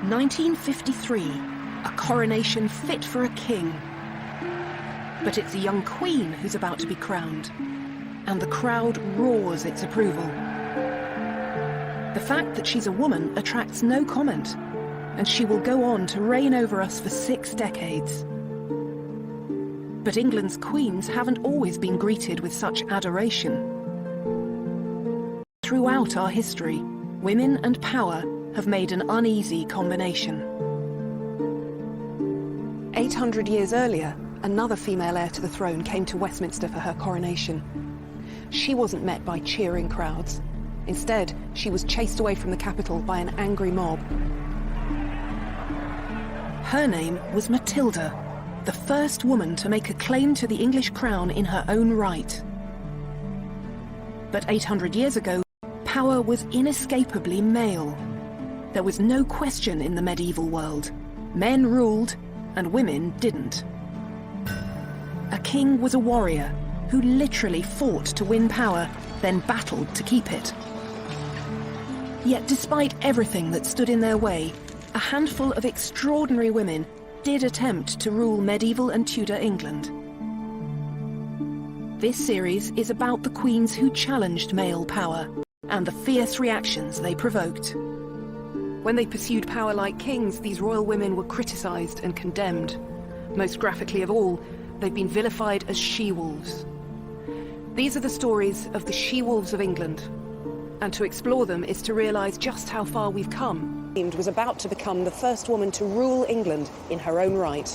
1953, a coronation fit for a king. But it's a young queen who's about to be crowned, and the crowd roars its approval. The fact that she's a woman attracts no comment, and she will go on to reign over us for 6 decades. But England's queens haven't always been greeted with such adoration. Throughout our history, women and power have made an uneasy combination. 800 years earlier, another female heir to the throne came to Westminster for her coronation. She wasn't met by cheering crowds. Instead, she was chased away from the capital by an angry mob. Her name was Matilda, the first woman to make a claim to the English crown in her own right. But 800 years ago, power was inescapably male. There was no question in the medieval world. Men ruled, and women didn't. A king was a warrior who literally fought to win power, then battled to keep it. Yet despite everything that stood in their way, a handful of extraordinary women did attempt to rule medieval and Tudor England. This series is about the queens who challenged male power and the fierce reactions they provoked. When they pursued power like kings, these royal women were criticised and condemned. Most graphically of all, they've been vilified as she-wolves. These are the stories of the she-wolves of England. And to explore them is to realise just how far we've come. Was about to become the first woman to rule England in her own right.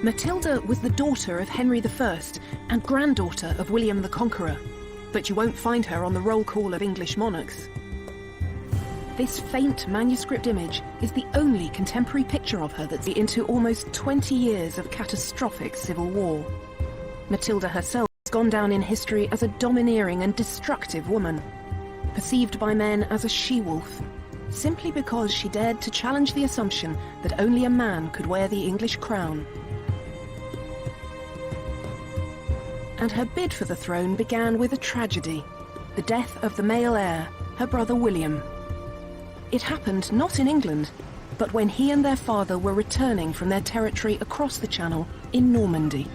Matilda was the daughter of Henry I and granddaughter of William the Conqueror, but you won't find her on the roll call of English monarchs. This faint manuscript image is the only contemporary picture of her that's into almost 20 years of catastrophic civil war. Matilda herself has gone down in history as a domineering and destructive woman, perceived by men as a she-wolf, simply because she dared to challenge the assumption that only a man could wear the English crown. And her bid for the throne began with a tragedy, the death of the male heir, her brother William. It happened not in England, but when he and their father were returning from their territory across the Channel in Normandy.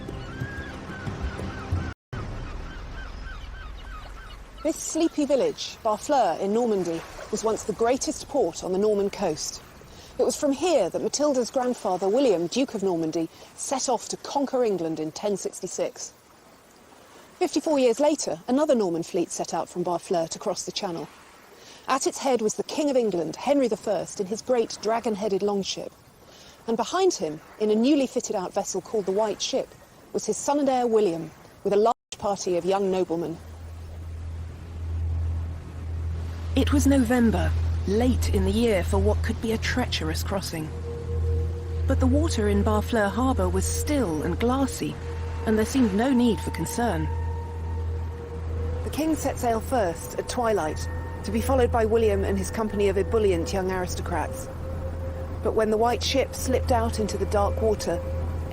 This sleepy village, Barfleur in Normandy, was once the greatest port on the Norman coast. It was from here that Matilda's grandfather, William, Duke of Normandy, set off to conquer England in 1066. 54 years later, another Norman fleet set out from Barfleur to cross the Channel. At its head was the King of England, Henry I, in his great dragon-headed longship. And behind him, in a newly fitted-out vessel called the White Ship, was his son and heir William, with a large party of young noblemen. It was November, late in the year for what could be a treacherous crossing. But the water in Barfleur harbour was still and glassy, and there seemed no need for concern. The king set sail first at twilight, to be followed by William and his company of ebullient young aristocrats. But when the White Ship slipped out into the dark water,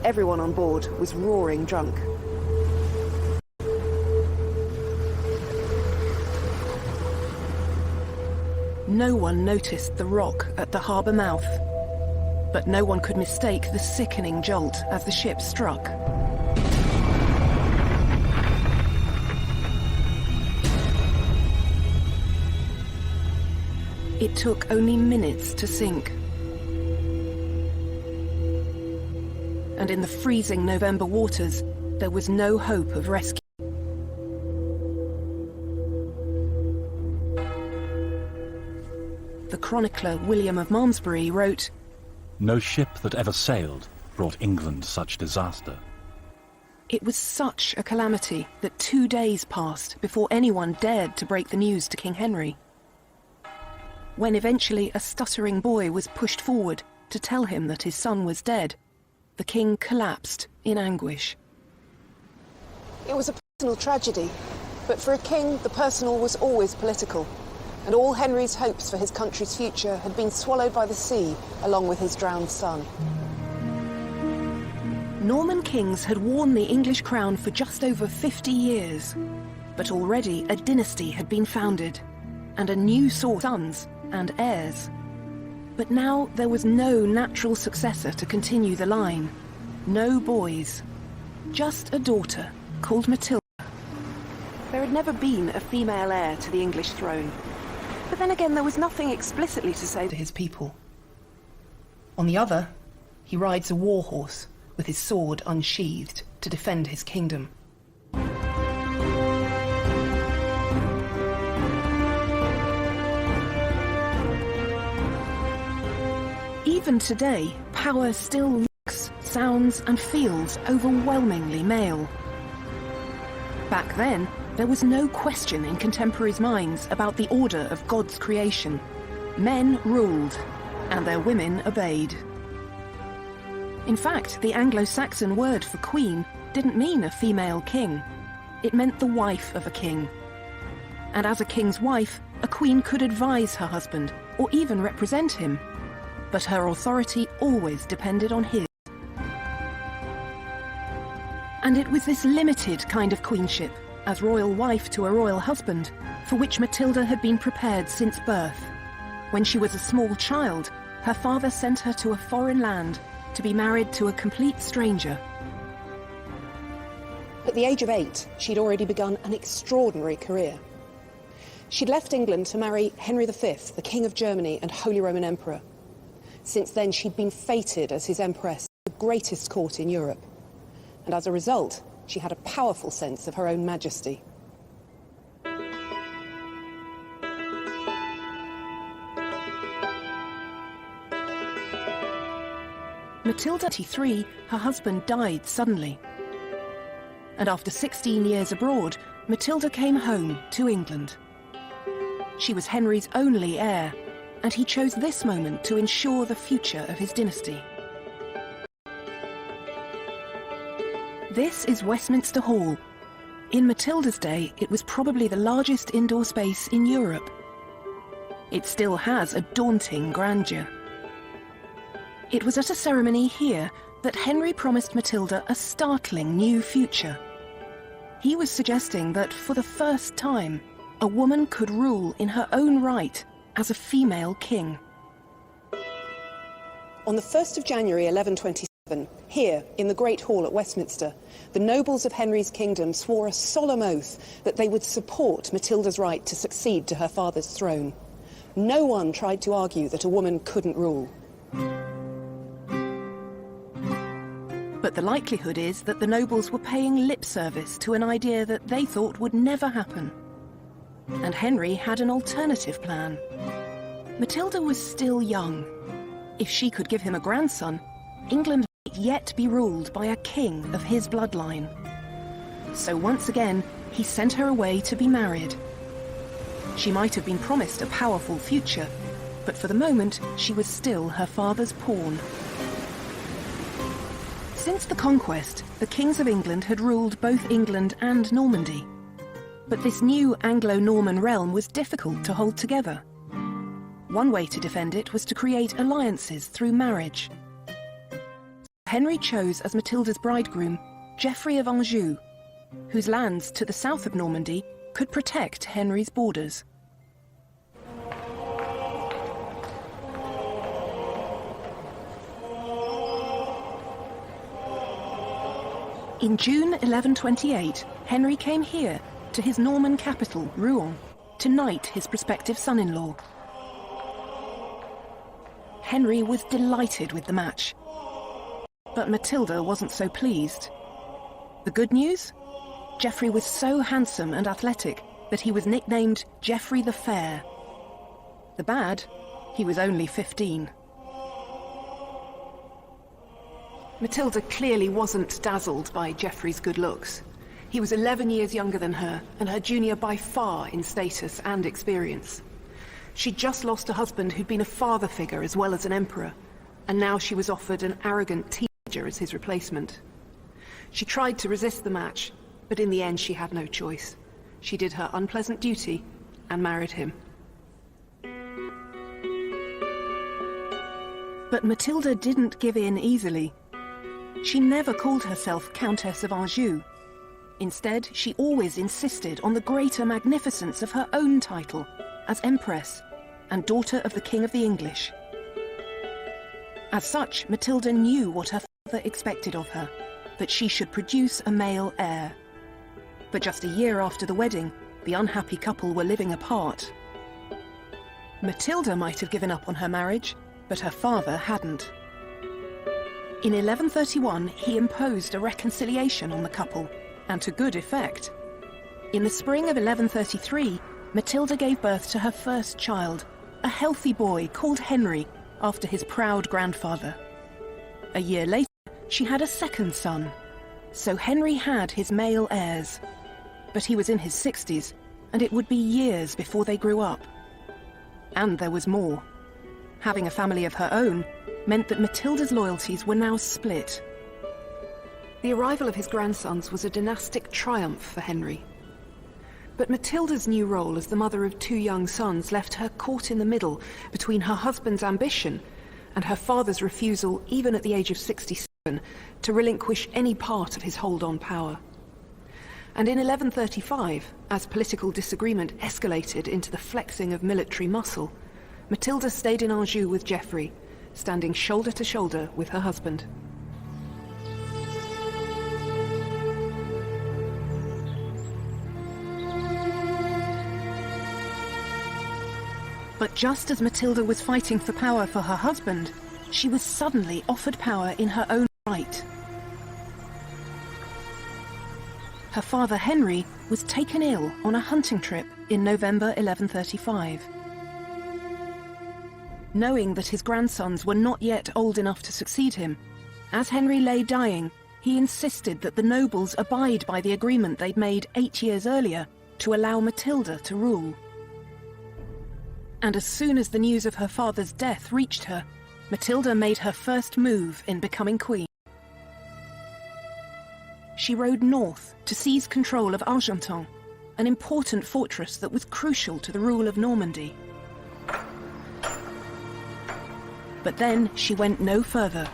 everyone on board was roaring drunk. No one noticed the rock at the harbour mouth, but no one could mistake the sickening jolt as the ship struck. It took only minutes to sink. And in the freezing November waters, there was no hope of rescue. The chronicler William of Malmesbury wrote, "No ship that ever sailed brought England such disaster." It was such a calamity that 2 days passed before anyone dared to break the news to King Henry. When eventually a stuttering boy was pushed forward to tell him that his son was dead, the king collapsed in anguish. It was a personal tragedy, but for a king, the personal was always political, and all Henry's hopes for his country's future had been swallowed by the sea along with his drowned son. Norman kings had worn the English crown for just over 50 years, but already a dynasty had been founded, and a new source of sons and heirs. But now there was no natural successor to continue the line. No boys. Just a daughter called Matilda. There had never been a female heir to the English throne. But then again, there was nothing explicitly to say to his people. On the other, he rides a war horse with his sword unsheathed to defend his kingdom. Even today, power still looks, sounds and feels overwhelmingly male. Back then, there was no question in contemporaries' minds about the order of God's creation. Men ruled, and their women obeyed. In fact, the Anglo-Saxon word for queen didn't mean a female king. It meant the wife of a king. And as a king's wife, a queen could advise her husband, or even represent him. But her authority always depended on his. And it was this limited kind of queenship, as royal wife to a royal husband, for which Matilda had been prepared since birth. When she was a small child, her father sent her to a foreign land to be married to a complete stranger. At the age of 8, she'd already begun an extraordinary career. She'd left England to marry Henry V, the King of Germany and Holy Roman Emperor. Since then, she'd been fated as his empress, the greatest court in Europe. And as a result, she had a powerful sense of her own majesty. Matilda, 23, her husband died suddenly. And after 16 years abroad, Matilda came home to England. She was Henry's only heir, and he chose this moment to ensure the future of his dynasty. This is Westminster Hall. In Matilda's day, it was probably the largest indoor space in Europe. It still has a daunting grandeur. It was at a ceremony here that Henry promised Matilda a startling new future. He was suggesting that for the first time, a woman could rule in her own right as a female king. On the 1st of January 1127, here in the Great Hall at Westminster, the nobles of Henry's kingdom swore a solemn oath that they would support Matilda's right to succeed to her father's throne. No one tried to argue that a woman couldn't rule. But the likelihood is that the nobles were paying lip service to an idea that they thought would never happen. And Henry had an alternative plan. Matilda was still young. If she could give him a grandson, England might yet be ruled by a king of his bloodline. So once again, he sent her away to be married. She might have been promised a powerful future, but for the moment, she was still her father's pawn. Since the conquest, the kings of England had ruled both England and Normandy. But this new Anglo-Norman realm was difficult to hold together. One way to defend it was to create alliances through marriage. Henry chose as Matilda's bridegroom Geoffrey of Anjou, whose lands to the south of Normandy could protect Henry's borders. In June 1128, Henry came here to his Norman capital, Rouen, to knight his prospective son-in-law. Henry was delighted with the match, but Matilda wasn't so pleased. The good news? Geoffrey was so handsome and athletic that he was nicknamed Geoffrey the Fair. The bad? He was only 15. Matilda clearly wasn't dazzled by Geoffrey's good looks. He was 11 years younger than her, and her junior by far in status and experience. She'd just lost a husband who'd been a father figure as well as an emperor, and now she was offered an arrogant teenager as his replacement. She tried to resist the match, but in the end she had no choice. She did her unpleasant duty and married him. But Matilda didn't give in easily. She never called herself Countess of Anjou. Instead, she always insisted on the greater magnificence of her own title as Empress and daughter of the King of the English. As such, Matilda knew what her father expected of her, that she should produce a male heir. But just a year after the wedding, the unhappy couple were living apart. Matilda might have given up on her marriage, but her father hadn't. In 1131, he imposed a reconciliation on the couple, and to good effect. In the spring of 1133, Matilda gave birth to her first child, a healthy boy called Henry, after his proud grandfather. A year later, she had a second son. So Henry had his male heirs. But he was in his 60s, and it would be years before they grew up. And there was more. Having a family of her own meant that Matilda's loyalties were now split. The arrival of his grandsons was a dynastic triumph for Henry. But Matilda's new role as the mother of two young sons left her caught in the middle between her husband's ambition and her father's refusal, even at the age of 67, to relinquish any part of his hold on power. And in 1135, as political disagreement escalated into the flexing of military muscle, Matilda stayed in Anjou with Geoffrey, standing shoulder to shoulder with her husband. But just as Matilda was fighting for power for her husband, she was suddenly offered power in her own right. Her father Henry was taken ill on a hunting trip in November 1135. Knowing that his grandsons were not yet old enough to succeed him, as Henry lay dying, he insisted that the nobles abide by the agreement they'd made 8 years earlier to allow Matilda to rule. And as soon as the news of her father's death reached her, Matilda made her first move in becoming queen. She rode north to seize control of Argentan, an important fortress that was crucial to the rule of Normandy. But then she went no further.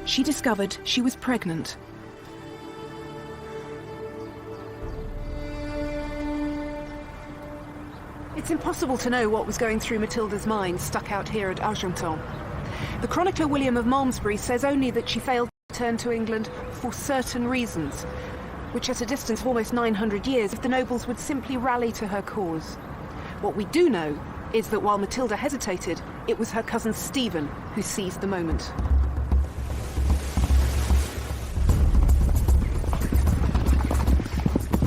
She discovered she was pregnant. It's impossible to know what was going through Matilda's mind stuck out here at Argentan. The chronicler William of Malmesbury says only that she failed to return to England for certain reasons, which at a distance of almost 900 years, if the nobles would simply rally to her cause. What we do know is that while Matilda hesitated, it was her cousin Stephen who seized the moment.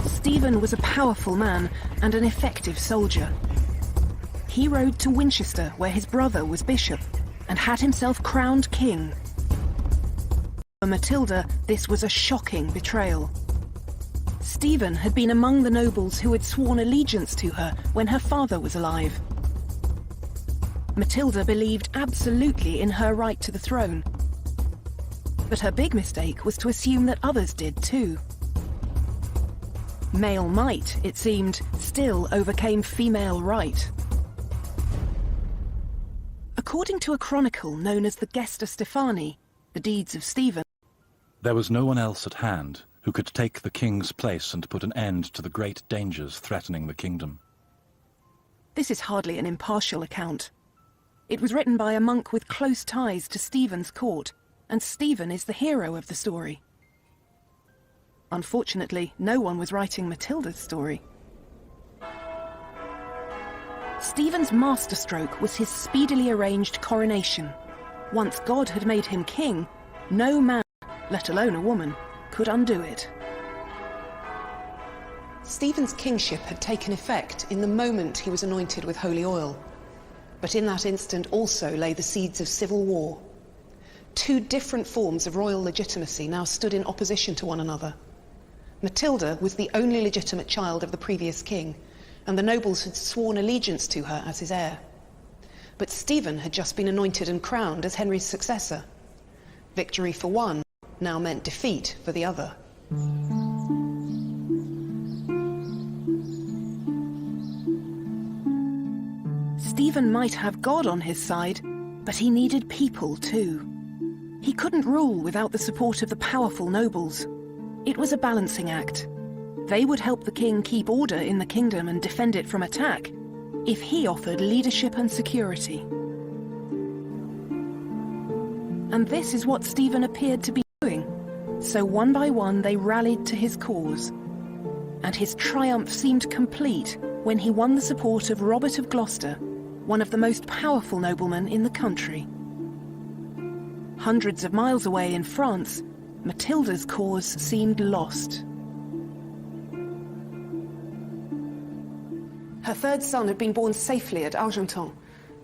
Stephen was a powerful man and an effective soldier. He rode to Winchester, where his brother was bishop, and had himself crowned king. For Matilda, this was a shocking betrayal. Stephen had been among the nobles who had sworn allegiance to her when her father was alive. Matilda believed absolutely in her right to the throne. But her big mistake was to assume that others did too. Male might, it seemed, still overcame female right. According to a chronicle known as the Gesta Stephani, the deeds of Stephen, there was no one else at hand who could take the king's place and put an end to the great dangers threatening the kingdom. This is hardly an impartial account. It was written by a monk with close ties to Stephen's court, and Stephen is the hero of the story. Unfortunately, no one was writing Matilda's story. Stephen's masterstroke was his speedily arranged coronation. Once God had made him king, no man, let alone a woman, could undo it. Stephen's kingship had taken effect in the moment he was anointed with holy oil. But in that instant also lay the seeds of civil war. Two different forms of royal legitimacy now stood in opposition to one another. Matilda was the only legitimate child of the previous king, and the nobles had sworn allegiance to her as his heir. But Stephen had just been anointed and crowned as Henry's successor. Victory for one now meant defeat for the other. Stephen might have God on his side, but he needed people too. He He couldn't rule without the support of the powerful nobles. It was a balancing act. They would help the king keep order in the kingdom and defend it from attack, if he offered leadership and security. And this is what Stephen appeared to be doing. So one by one they rallied to his cause. And his triumph seemed complete when he won the support of Robert of Gloucester, one of the most powerful noblemen in the country. Hundreds of miles away in France, Matilda's cause seemed lost. Her third son had been born safely at Argenton,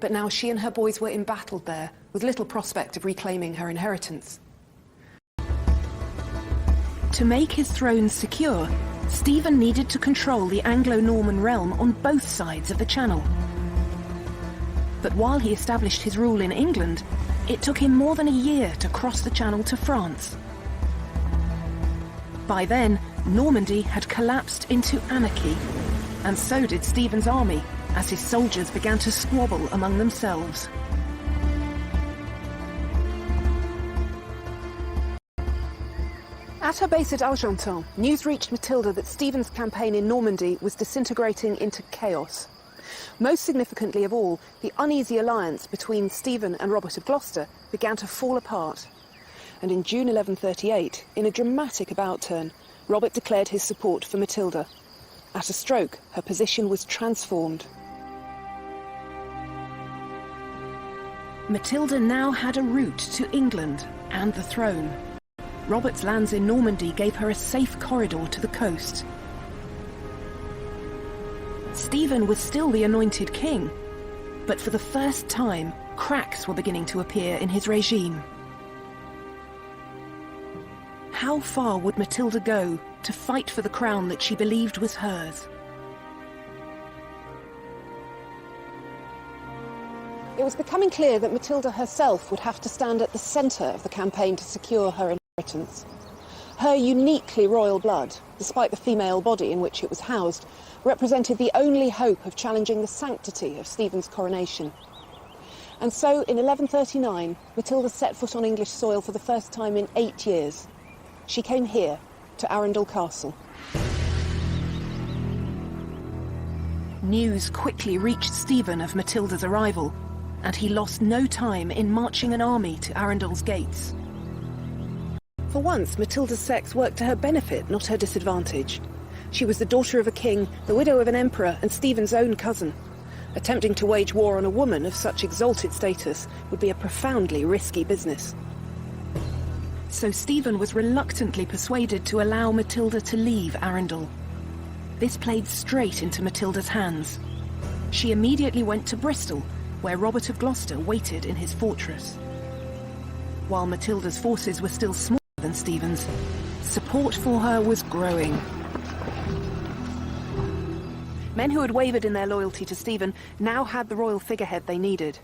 but now she and her boys were embattled there, with little prospect of reclaiming her inheritance. To make his throne secure, Stephen needed to control the Anglo-Norman realm on both sides of the Channel. But while he established his rule in England, it took him more than a year to cross the Channel to France. By then, Normandy had collapsed into anarchy, and so did Stephen's army, as his soldiers began to squabble among themselves. At her base at Argenton, news reached Matilda that Stephen's campaign in Normandy was disintegrating into chaos. Most significantly of all, the uneasy alliance between Stephen and Robert of Gloucester began to fall apart. And in June 1138, in a dramatic about-turn, Robert declared his support for Matilda. At a stroke, her position was transformed. Matilda now had a route to England and the throne. Robert's lands in Normandy gave her a safe corridor to the coast. Stephen was still the anointed king, but for the first time, cracks were beginning to appear in his regime. How far would Matilda go to fight for the crown that she believed was hers? It was becoming clear that Matilda herself would have to stand at the centre of the campaign to secure her inheritance. Her uniquely royal blood, despite the female body in which it was housed, represented the only hope of challenging the sanctity of Stephen's coronation. And so, in 1139, Matilda set foot on English soil for the first time in 8 years. She came here, to Arundel Castle. News quickly reached Stephen of Matilda's arrival, and he lost no time in marching an army to Arundel's gates. For once, Matilda's sex worked to her benefit, not her disadvantage. She was the daughter of a king, the widow of an emperor, and Stephen's own cousin. Attempting to wage war on a woman of such exalted status would be a profoundly risky business. So Stephen was reluctantly persuaded to allow Matilda to leave Arundel. This played straight into Matilda's hands. She immediately went to Bristol, where Robert of Gloucester waited in his fortress. While Matilda's forces were still smaller than Stephen's, support for her was growing. Men who had wavered in their loyalty to Stephen now had the royal figurehead they needed.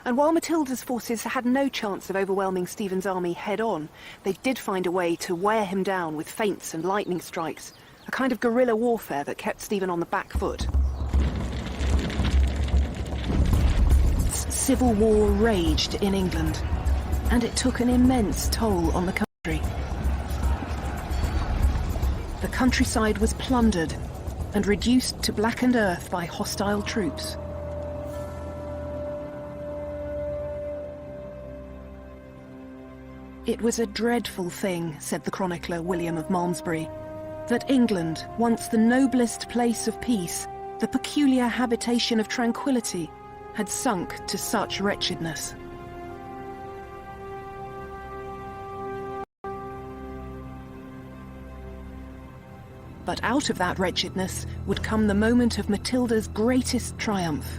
And while Matilda's forces had no chance of overwhelming Stephen's army head-on, they did find a way to wear him down with feints and lightning strikes, a kind of guerrilla warfare that kept Stephen on the back foot. Civil war raged in England, and it took an immense toll on the country. The countryside was plundered and reduced to blackened earth by hostile troops. It was a dreadful thing, said the chronicler William of Malmesbury, that England, once the noblest place of peace, the peculiar habitation of tranquility, had sunk to such wretchedness. But out of that wretchedness would come the moment of Matilda's greatest triumph.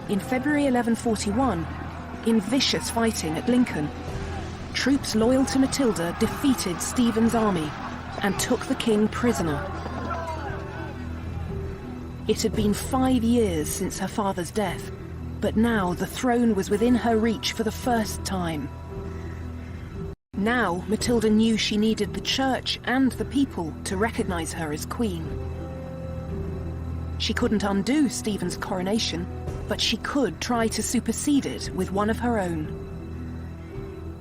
In February 1141, in vicious fighting at Lincoln, troops loyal to Matilda defeated Stephen's army and took the king prisoner. It had been 5 years since her father's death, but now the throne was within her reach for the first time. Now Matilda knew she needed the church and the people to recognize her as queen. She couldn't undo Stephen's coronation, but she could try to supersede it with one of her own.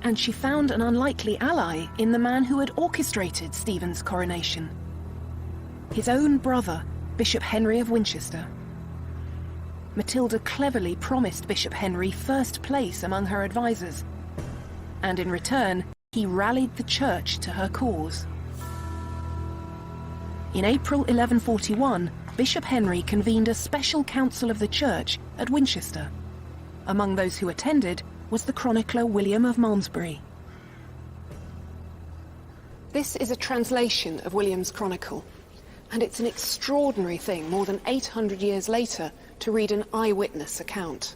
And she found an unlikely ally in the man who had orchestrated Stephen's coronation. His own brother, Bishop Henry of Winchester. Matilda cleverly promised Bishop Henry first place among her advisors, and in return, he rallied the church to her cause. In April 1141, Bishop Henry convened a special council of the church at Winchester. Among those who attended was the chronicler William of Malmesbury. This is a translation of William's chronicle, and it's an extraordinary thing, more than 800 years later, to read an eyewitness account.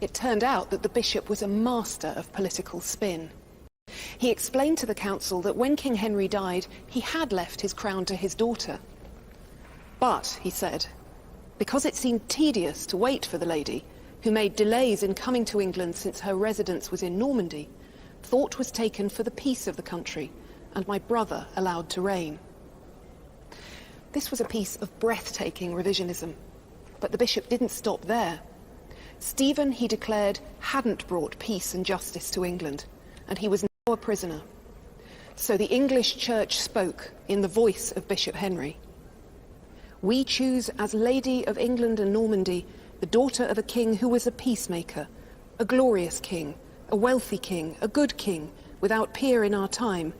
It turned out that the bishop was a master of political spin. He explained to the council that when King Henry died, he had left his crown to his daughter. But, he said, because it seemed tedious to wait for the lady, who made delays in coming to England since her residence was in Normandy, thought was taken for the peace of the country, and my brother allowed to reign. This was a piece of breathtaking revisionism, but the bishop didn't stop there. Stephen, he declared, hadn't brought peace and justice to England, and he was now a prisoner. So the English church spoke in the voice of Bishop Henry. We choose as Lady of England and Normandy the daughter of a king who was a peacemaker, a glorious king, a wealthy king, a good king, without peer in our time,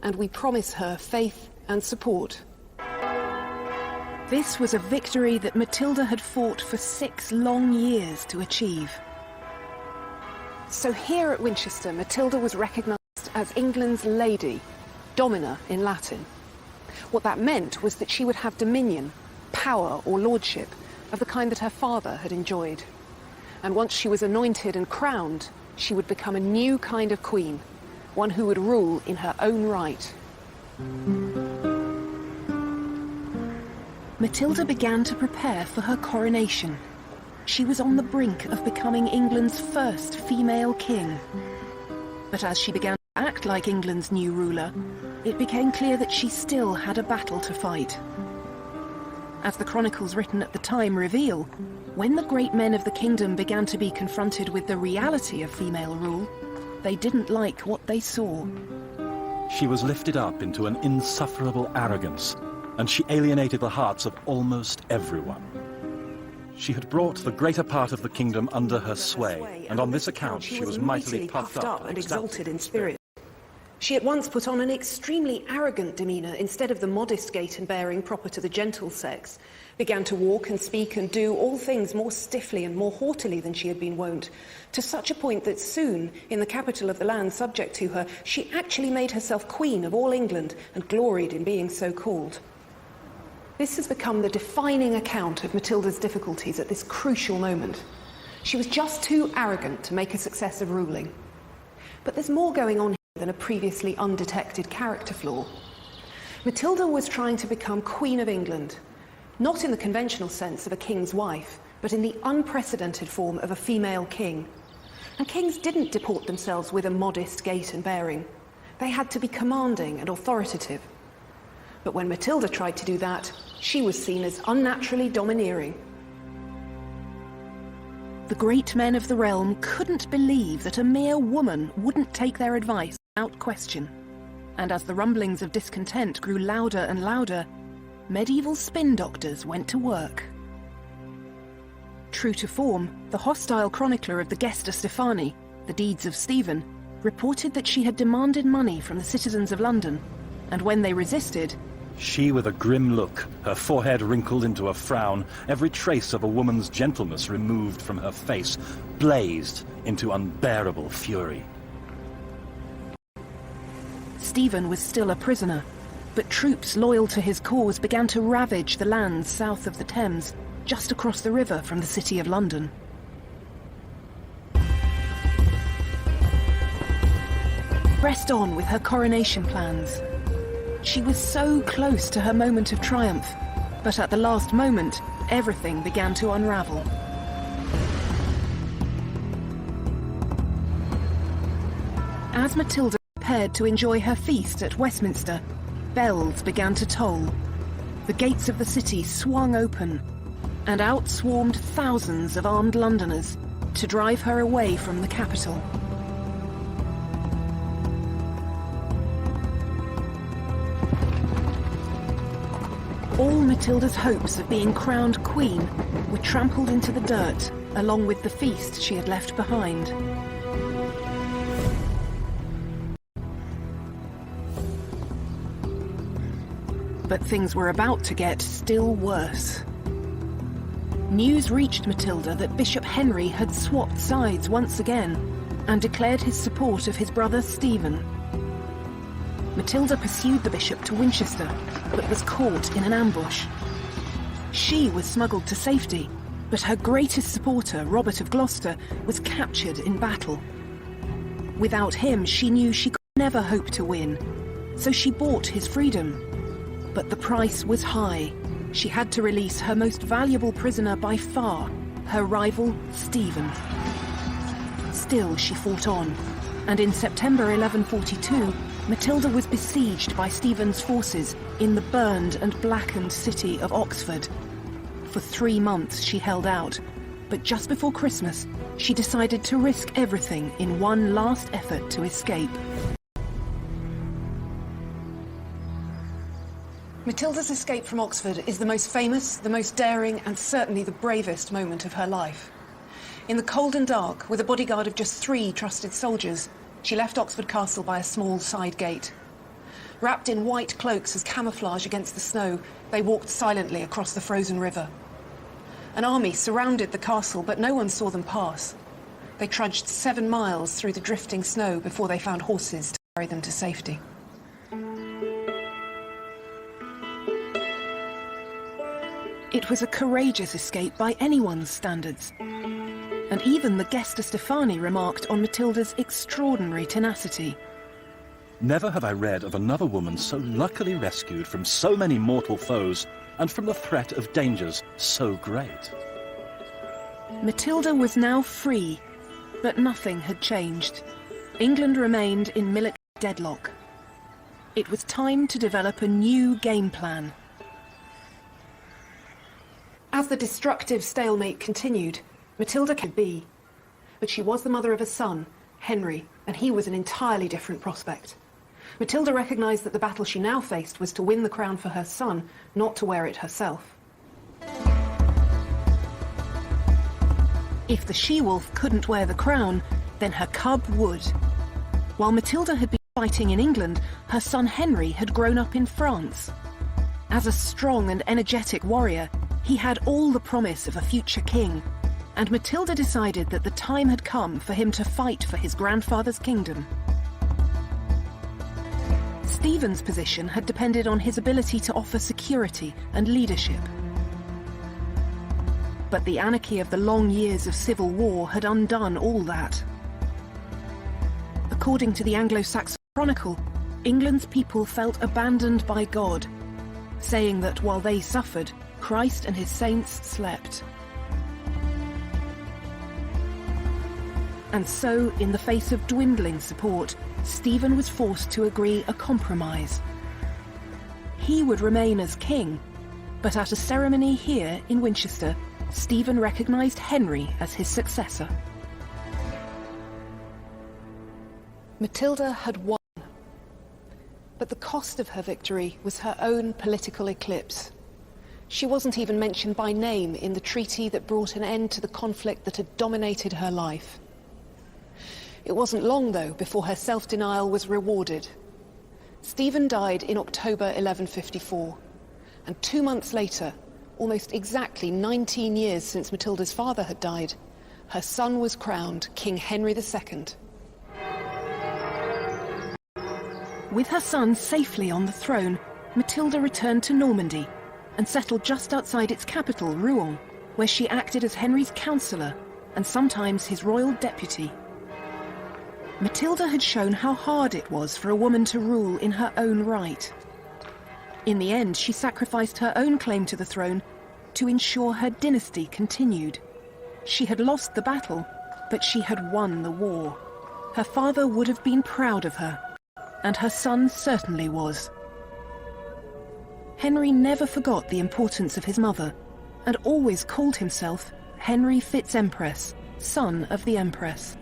and we promise her faith and support. This was a victory that Matilda had fought for 6 long years to achieve. So here at Winchester, Matilda was recognised as England's lady, domina in Latin. What that meant was that she would have dominion, power or lordship, of the kind that her father had enjoyed. And once she was anointed and crowned, she would become a new kind of queen, one who would rule in her own right. Matilda began to prepare for her coronation. She was on the brink of becoming England's first female king. But as she began to act like England's new ruler, it became clear that she still had a battle to fight. As the chronicles written at the time reveal, when the great men of the kingdom began to be confronted with the reality of female rule, they didn't like what they saw. She was lifted up into an insufferable arrogance, and she alienated the hearts of almost everyone. She had brought the greater part of the kingdom under her sway, and on this account she was mightily puffed up and exalted in spirit. She at once put on an extremely arrogant demeanour instead of the modest gait and bearing proper to the gentle sex, began to walk and speak and do all things more stiffly and more haughtily than she had been wont, to such a point that soon, in the capital of the land subject to her, she actually made herself queen of all England and gloried in being so called. This has become the defining account of Matilda's difficulties at this crucial moment. She was just too arrogant to make a success of ruling. But there's more going on here than a previously undetected character flaw. Matilda was trying to become Queen of England, not in the conventional sense of a king's wife, but in the unprecedented form of a female king. And kings didn't deport themselves with a modest gait and bearing. They had to be commanding and authoritative. But when Matilda tried to do that, she was seen as unnaturally domineering. The great men of the realm couldn't believe that a mere woman wouldn't take their advice without question. And as the rumblings of discontent grew louder and louder, medieval spin doctors went to work. True to form, the hostile chronicler of the Gesta Stephani, the Deeds of Stephen, reported that she had demanded money from the citizens of London, and when they resisted, she, with a grim look, her forehead wrinkled into a frown, every trace of a woman's gentleness removed from her face, blazed into unbearable fury. Stephen was still a prisoner, but troops loyal to his cause began to ravage the lands south of the Thames, just across the river from the City of London. Pressed on with her coronation plans. She was so close to her moment of triumph, but at the last moment, everything began to unravel. As Matilda prepared to enjoy her feast at Westminster, bells began to toll. The gates of the city swung open, and out swarmed thousands of armed Londoners to drive her away from the capital. All Matilda's hopes of being crowned queen were trampled into the dirt, along with the feast she had left behind. But things were about to get still worse. News reached Matilda that Bishop Henry had swapped sides once again and declared his support of his brother Stephen. Matilda pursued the bishop to Winchester, but was caught in an ambush. She was smuggled to safety, but her greatest supporter, Robert of Gloucester, was captured in battle. Without him, she knew she could never hope to win, so she bought his freedom. But the price was high. She had to release her most valuable prisoner by far, her rival, Stephen. Still, she fought on, and in September 1142, Matilda was besieged by Stephen's forces in the burned and blackened city of Oxford. For 3 months she held out, but just before Christmas, she decided to risk everything in one last effort to escape. Matilda's escape from Oxford is the most famous, the most daring, and certainly the bravest moment of her life. In the cold and dark, with a bodyguard of just 3 trusted soldiers, she left Oxford Castle by a small side gate. Wrapped in white cloaks as camouflage against the snow, they walked silently across the frozen river. An army surrounded the castle, but no one saw them pass. They trudged 7 miles through the drifting snow before they found horses to carry them to safety. It was a courageous escape by anyone's standards. And even the Gesta Stephani remarked on Matilda's extraordinary tenacity. Never have I read of another woman so luckily rescued from so many mortal foes and from the threat of dangers so great. Matilda was now free, but nothing had changed. England remained in military deadlock. It was time to develop a new game plan. As the destructive stalemate continued, Matilda could be. But she was the mother of a son, Henry, and he was an entirely different prospect. Matilda recognised that the battle she now faced was to win the crown for her son, not to wear it herself. If the she-wolf couldn't wear the crown, then her cub would. While Matilda had been fighting in England, her son Henry had grown up in France. As a strong and energetic warrior, he had all the promise of a future king, and Matilda decided that the time had come for him to fight for his grandfather's kingdom. Stephen's position had depended on his ability to offer security and leadership. But the anarchy of the long years of civil war had undone all that. According to the Anglo-Saxon Chronicle, England's people felt abandoned by God, saying that while they suffered, Christ and his saints slept. And so, in the face of dwindling support, Stephen was forced to agree a compromise. He would remain as king, but at a ceremony here in Winchester, Stephen recognised Henry as his successor. Matilda had won, but the cost of her victory was her own political eclipse. She wasn't even mentioned by name in the treaty that brought an end to the conflict that had dominated her life. It wasn't long, though, before her self-denial was rewarded. Stephen died in October 1154, and 2 months later, almost exactly 19 years since Matilda's father had died, her son was crowned King Henry II. With her son safely on the throne, Matilda returned to Normandy and settled just outside its capital, Rouen, where she acted as Henry's counsellor and sometimes his royal deputy. Matilda had shown how hard it was for a woman to rule in her own right. In the end, she sacrificed her own claim to the throne to ensure her dynasty continued. She had lost the battle, but she had won the war. Her father would have been proud of her, and her son certainly was. Henry never forgot the importance of his mother, and always called himself Henry Fitz-Empress, son of the Empress.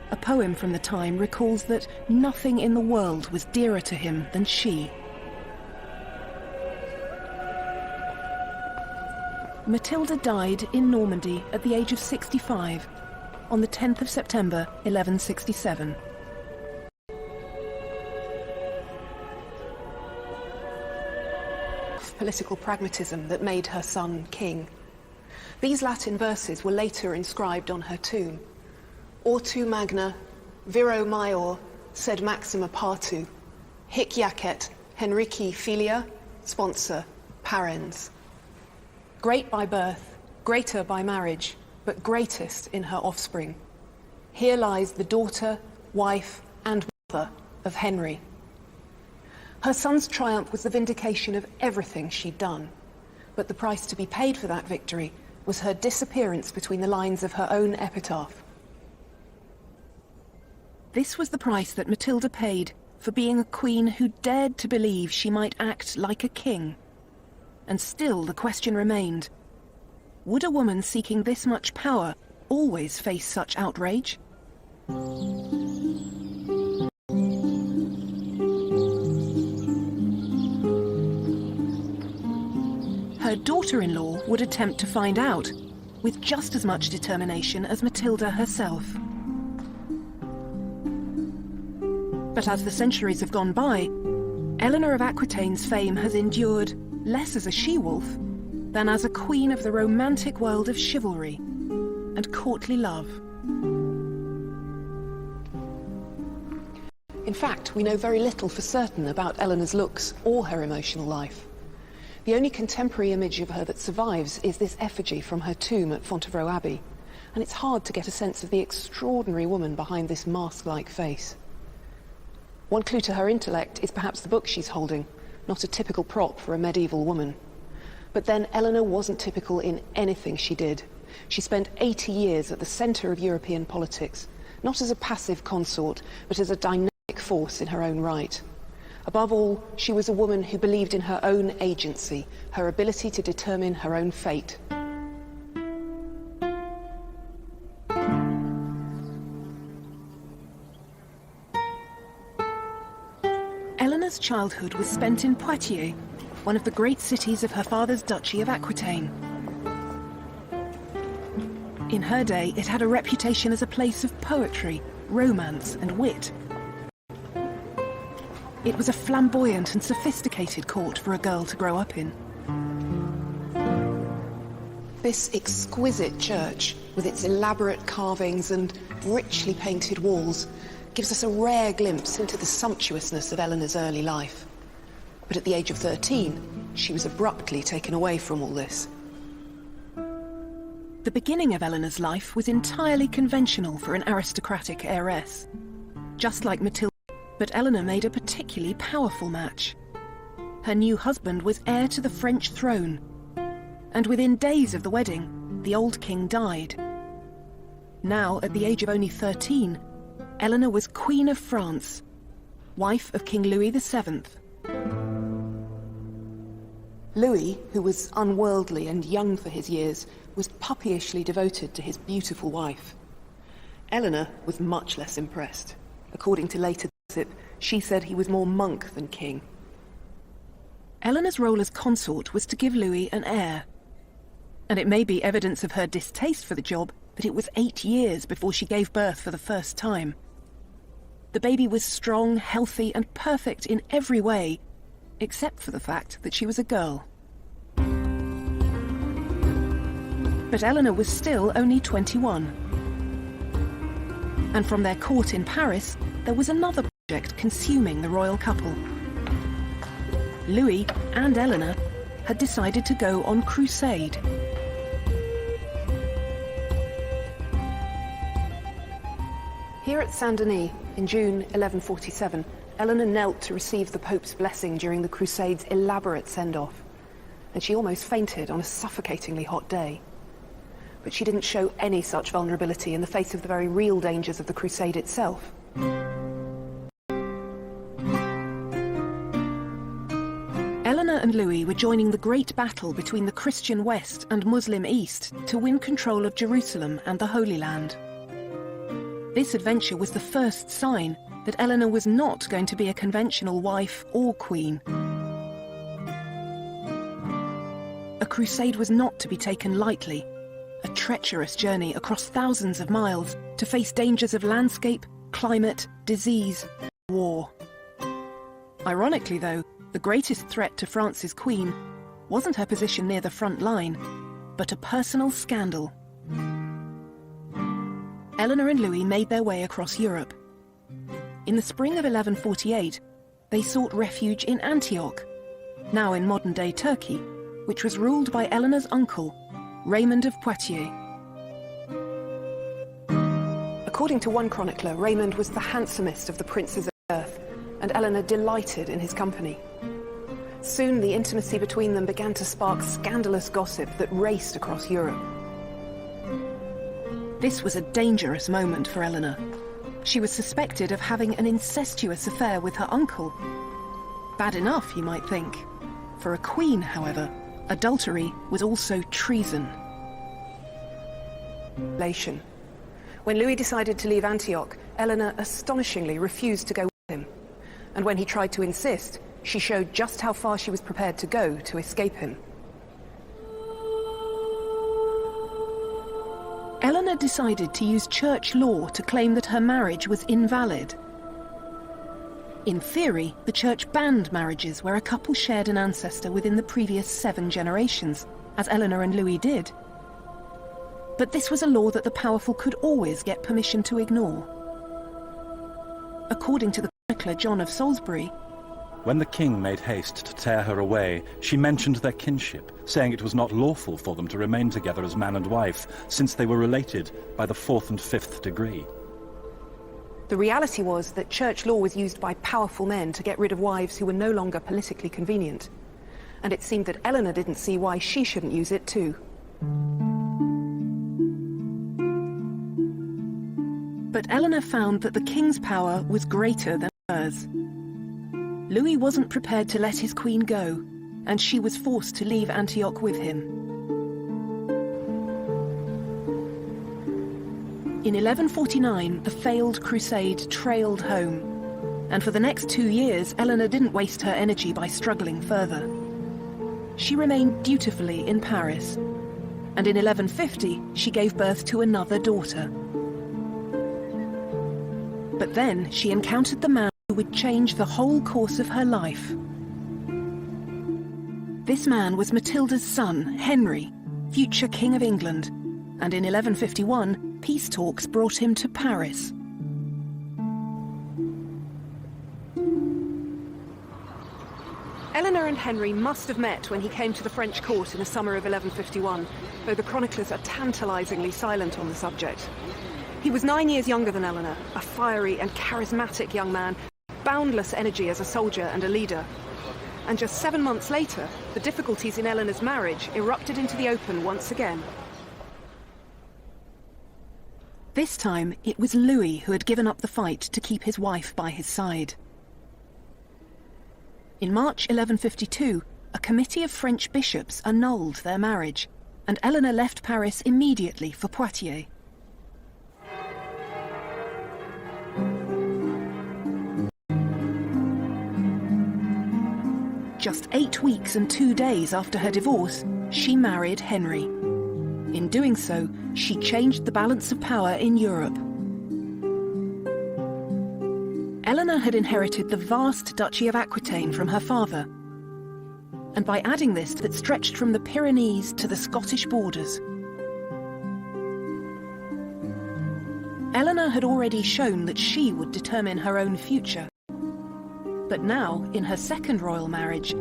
A poem from the time recalls that nothing in the world was dearer to him than she. Matilda died in Normandy at the age of 65 on the 10th of September 1167. Political pragmatism that made her son king. These Latin verses were later inscribed on her tomb. Ortu magna, viro maior, sed maxima partu, hic jacet Henrici filia, sponsor, parens. Great by birth, greater by marriage, but greatest in her offspring. Here lies the daughter, wife, and mother of Henry. Her son's triumph was the vindication of everything she'd done, but the price to be paid for that victory was her disappearance between the lines of her own epitaph. This was the price that Matilda paid for being a queen who dared to believe she might act like a king. And still the question remained, would a woman seeking this much power always face such outrage? Her daughter-in-law would attempt to find out, with just as much determination as Matilda herself. But as the centuries have gone by, Eleanor of Aquitaine's fame has endured less as a she-wolf than as a queen of the romantic world of chivalry and courtly love. In fact, we know very little for certain about Eleanor's looks or her emotional life. The only contemporary image of her that survives is this effigy from her tomb at Fontevraud Abbey, and it's hard to get a sense of the extraordinary woman behind this mask-like face. One clue to her intellect is perhaps the book she's holding, not a typical prop for a medieval woman. But then Eleanor wasn't typical in anything she did. She spent 80 years at the centre of European politics, not as a passive consort, but as a dynamic force in her own right. Above all, she was a woman who believed in her own agency, her ability to determine her own fate. Eleanor's childhood was spent in Poitiers, one of the great cities of her father's Duchy of Aquitaine. In her day, it had a reputation as a place of poetry, romance, and wit. It was a flamboyant and sophisticated court for a girl to grow up in. This exquisite church, with its elaborate carvings and richly painted walls, gives us a rare glimpse into the sumptuousness of Eleanor's early life. But at the age of 13, she was abruptly taken away from all this. The beginning of Eleanor's life was entirely conventional for an aristocratic heiress. Just like Matilda, but Eleanor made a particularly powerful match. Her new husband was heir to the French throne, and within days of the wedding, the old king died. Now, at the age of only 13, Eleanor was Queen of France, wife of King Louis VII. Louis, who was unworldly and young for his years, was puppyishly devoted to his beautiful wife. Eleanor was much less impressed. According to later gossip, she said he was more monk than king. Eleanor's role as consort was to give Louis an heir. And it may be evidence of her distaste for the job that it was 8 years before she gave birth for the first time. The baby was strong, healthy, and perfect in every way, except for the fact that she was a girl. But Eleanor was still only 21. And from their court in Paris, there was another project consuming the royal couple. Louis and Eleanor had decided to go on crusade. Here at Saint-Denis, in June 1147, Eleanor knelt to receive the Pope's blessing during the Crusade's elaborate send-off, and she almost fainted on a suffocatingly hot day. But she didn't show any such vulnerability in the face of the very real dangers of the Crusade itself. Eleanor and Louis were joining the great battle between the Christian West and Muslim East to win control of Jerusalem and the Holy Land. This adventure was the first sign that Eleanor was not going to be a conventional wife or queen. A crusade was not to be taken lightly. A treacherous journey across thousands of miles to face dangers of landscape, climate, disease, war. Ironically, though, the greatest threat to France's queen wasn't her position near the front line, but a personal scandal. Eleanor and Louis made their way across Europe. In the spring of 1148, they sought refuge in Antioch, now in modern-day Turkey, which was ruled by Eleanor's uncle, Raymond of Poitiers. According to one chronicler, Raymond was the handsomest of the princes of earth, and Eleanor delighted in his company. Soon the intimacy between them began to spark scandalous gossip that raced across Europe. This was a dangerous moment for Eleanor. She was suspected of having an incestuous affair with her uncle. Bad enough, you might think. For a queen, however, adultery was also treason. When Louis decided to leave Antioch, Eleanor astonishingly refused to go with him. And when he tried to insist, she showed just how far she was prepared to go to escape him. Eleanor decided to use church law to claim that her marriage was invalid. In theory, the church banned marriages where a couple shared an ancestor within the previous 7 generations, as Eleanor and Louis did. But this was a law that the powerful could always get permission to ignore. According to the chronicler John of Salisbury, when the king made haste to tear her away, she mentioned their kinship, saying it was not lawful for them to remain together as man and wife, since they were related by the 4th and 5th degree. The reality was that church law was used by powerful men to get rid of wives who were no longer politically convenient. And it seemed that Eleanor didn't see why she shouldn't use it too. But Eleanor found that the king's power was greater than hers. Louis wasn't prepared to let his queen go, and she was forced to leave Antioch with him. In 1149, the failed crusade trailed home, and for the next 2 years, Eleanor didn't waste her energy by struggling further. She remained dutifully in Paris, and in 1150, she gave birth to another daughter. But then she encountered the man who would change the whole course of her life. This man was Matilda's son, Henry, future King of England, and in 1151, peace talks brought him to Paris. Eleanor and Henry must have met when he came to the French court in the summer of 1151, though the chroniclers are tantalizingly silent on the subject. He was 9 years younger than Eleanor, a fiery and charismatic young man, boundless energy as a soldier and a leader. And just 7 months later, the difficulties in Eleanor's marriage erupted into the open once again. This time, it was Louis who had given up the fight to keep his wife by his side. In March 1152, a committee of French bishops annulled their marriage, and Eleanor left Paris immediately for Poitiers. Just 8 weeks and 2 days after her divorce, she married Henry. In doing so, she changed the balance of power in Europe. Eleanor had inherited the vast Duchy of Aquitaine from her father, and by adding this that stretched from the Pyrenees to the Scottish borders. Eleanor had already shown that she would determine her own future. But now, in her second royal marriage,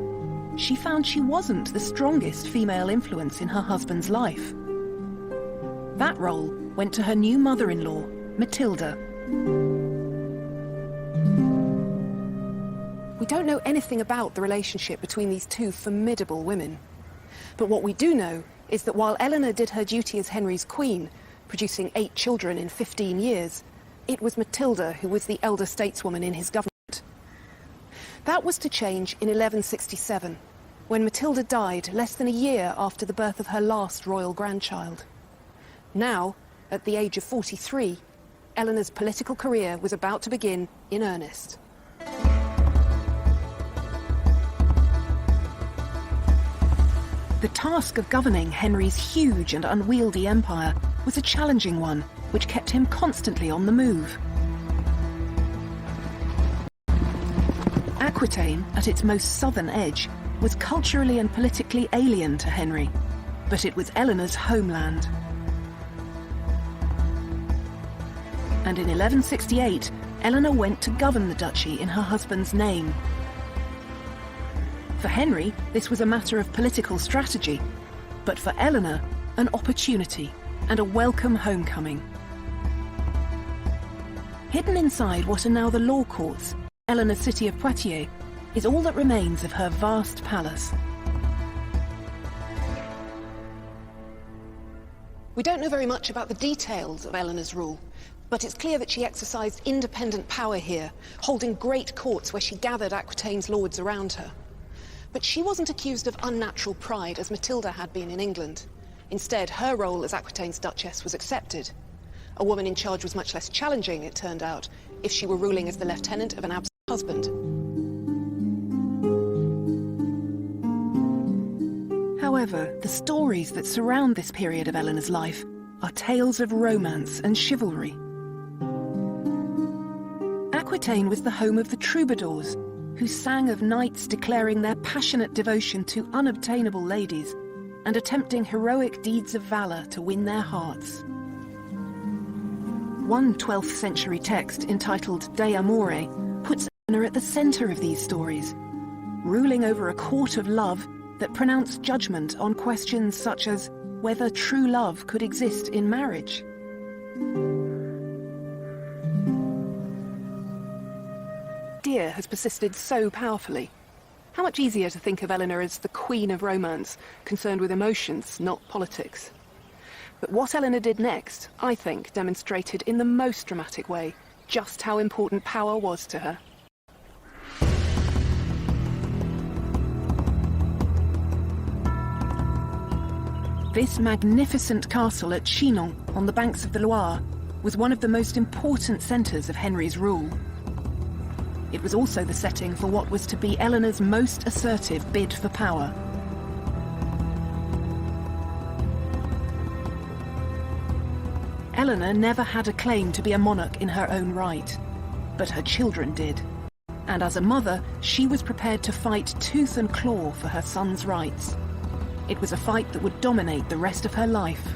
she found she wasn't the strongest female influence in her husband's life. That role went to her new mother-in-law, Matilda. We don't know anything about the relationship between these two formidable women. But what we do know is that while Eleanor did her duty as Henry's queen, producing 8 children in 15 years, it was Matilda who was the elder stateswoman in his government. That was to change in 1167, when Matilda died less than a year after the birth of her last royal grandchild. Now, at the age of 43, Eleanor's political career was about to begin in earnest. The task of governing Henry's huge and unwieldy empire was a challenging one, which kept him constantly on the move. Aquitaine, at its most southern edge, was culturally and politically alien to Henry, but it was Eleanor's homeland. And in 1168, Eleanor went to govern the duchy in her husband's name. For Henry, this was a matter of political strategy, but for Eleanor, an opportunity and a welcome homecoming. Hidden inside what are now the law courts, Eleanor's city of Poitiers is all that remains of her vast palace. We don't know very much about the details of Eleanor's rule, but it's clear that she exercised independent power here, holding great courts where she gathered Aquitaine's lords around her. But she wasn't accused of unnatural pride as Matilda had been in England. Instead, her role as Aquitaine's duchess was accepted. A woman in charge was much less challenging, it turned out, if she were ruling as the lieutenant of an absent husband. However, the stories that surround this period of Eleanor's life are tales of romance and chivalry. Aquitaine was the home of the troubadours, who sang of knights declaring their passionate devotion to unobtainable ladies and attempting heroic deeds of valor to win their hearts. One 12th century text entitled De Amore puts Eleanor at the center of these stories, ruling over a court of love that pronounced judgment on questions such as whether true love could exist in marriage. Idea has persisted so powerfully. How much easier to think of Eleanor as the queen of romance, concerned with emotions, not politics. But what Eleanor did next, I think, demonstrated in the most dramatic way just how important power was to her. This magnificent castle at Chinon, on the banks of the Loire, was one of the most important centres of Henry's rule. It was also the setting for what was to be Eleanor's most assertive bid for power. Eleanor never had a claim to be a monarch in her own right, but her children did. And as a mother, she was prepared to fight tooth and claw for her son's rights. It was a fight that would dominate the rest of her life.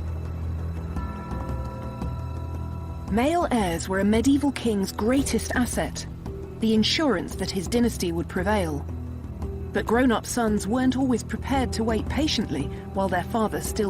Male heirs were a medieval king's greatest asset, the insurance that his dynasty would prevail. But grown-up sons weren't always prepared to wait patiently while their father still